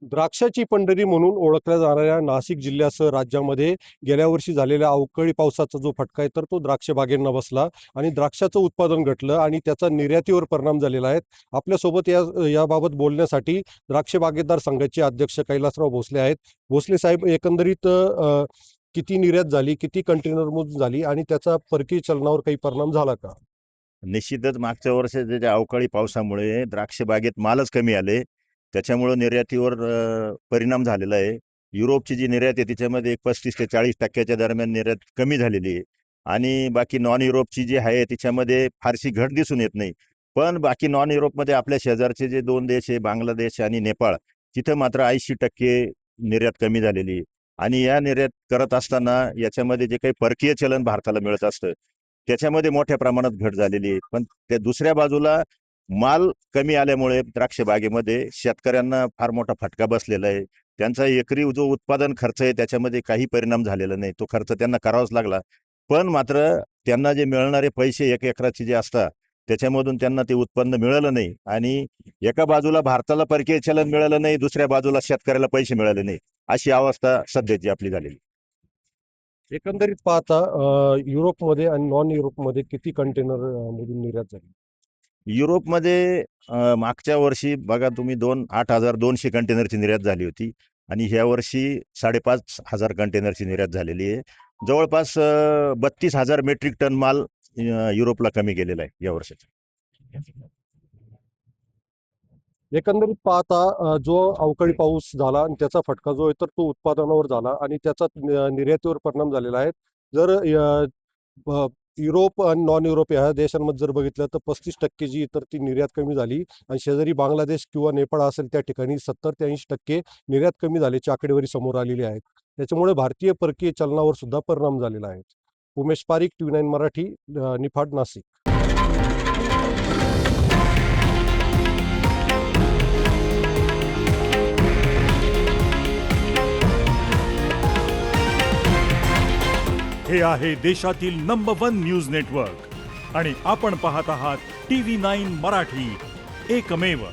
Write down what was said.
द्राक्षाची पंढरी म्हणून ओळखल्या जाणाऱ्या नाशिक जिल्ह्यासह राज्यामध्ये गेल्या वर्षी झालेल्या अवकाळी पावसाचा जो फटका आहे तर तो द्राक्ष बागेंना बसला आणि द्राक्षाचं उत्पादन घटलं आणि त्याचा निर्यातीवर परिणाम झालेला आहे. आपल्यासोबत याबाबत बोलण्यासाठी द्राक्ष बागेदार संघाचे अध्यक्ष कैलासराव भोसले आहेत. भोसले साहेब, एकंदरीत किती निर्यात झाली, किती कंटेनर मधून झाली आणि त्याचा परकीय चलनावर काही परिणाम झाला का? निश्चितच मागच्या वर्षी ज्या अवकाळी पावसामुळे द्राक्ष बागेत मालच कमी आले. त्याच्यामुळे निर्यातीवर परिणाम झालेला आहे. युरोपची जी निर्यात आहे त्याच्यामध्ये 35 ते 40% दरम्यान निर्यात कमी झालेली आहे आणि बाकी नॉन युरोपची जी आहे त्याच्यामध्ये फारशी घट दिसून येत नाही. पण बाकी नॉन युरोपमध्ये आपल्या शेजारचे जे 2 देश आहे, बांगलादेश आणि नेपाळ, तिथं मात्र 80% निर्यात कमी झालेली आहे. आणि या निर्यात करत असताना याच्यामध्ये जे काही परकीय चलन भारताला मिळत असतं त्याच्यामध्ये मोठ्या प्रमाणात घट झालेली आहे. पण त्या दुसऱ्या बाजूला माल कमी आल्यामुळे द्राक्ष बागेमध्ये शेतकऱ्यांना फार मोठा फटका बसलेला आहे. त्यांचा एकरी जो उत्पादन खर्च आहे त्याच्यामध्ये काही परिणाम झालेला नाही. तो खर्च त्यांना करावाच लागला. पण मात्र त्यांना जे मिळणारे पैसे 1 एकराचे जे असतात त्याच्यामधून त्यांना ते उत्पन्न मिळालं नाही आणि एका बाजूला भारताला परकीय चलन मिळालं नाही, दुसऱ्या बाजूला शेतकऱ्याला पैसे मिळाले नाही. अशी अवस्था सध्याची आपली झालेली. एकंदरीत पाहता युरोपमध्ये आणि नॉन युरोपमध्ये किती कंटेनर मधून निर्यात झाली? युरोपमध्ये मागच्या वर्षी बघा तुम्ही 8,200 कंटेनरची निर्यात झाली होती आणि ह्या वर्षी 5,500 कंटेनरची निर्यात झालेली आहे. जवळपास 32,000 मेट्रिक टन माल युरोपला कमी गेलेला आहे या वर्षाचा. एकंदरीत पाहता जो अवकाळी पाऊस झाला आणि त्याचा फटका जो आहे तर तो उत्पादनावर झाला आणि त्याचा निर्यातीवर परिणाम झालेला आहे. जर ब युरोप आणि नॉन युरोप ह्या देशांमध्ये जर बघितलं तर 35% जी तर ती निर्यात कमी झाली आणि शेजारी बांगलादेश किंवा नेपाळ असेल त्या ठिकाणी 70 ते 80% निर्यात कमी झाल्याची आकडेवारी समोर आलेली आहे. त्याच्यामुळे भारतीय परकीय चलनावर सुद्धा परिणाम झालेला आहे. उमेश पारीख, TV9 मराठी, निफाड, नाशिक. हे आहे देशातील नंबर 1 न्यूज नेटवर्क आणि आपण पाहत आहात TV9 मराठी, एकमेव.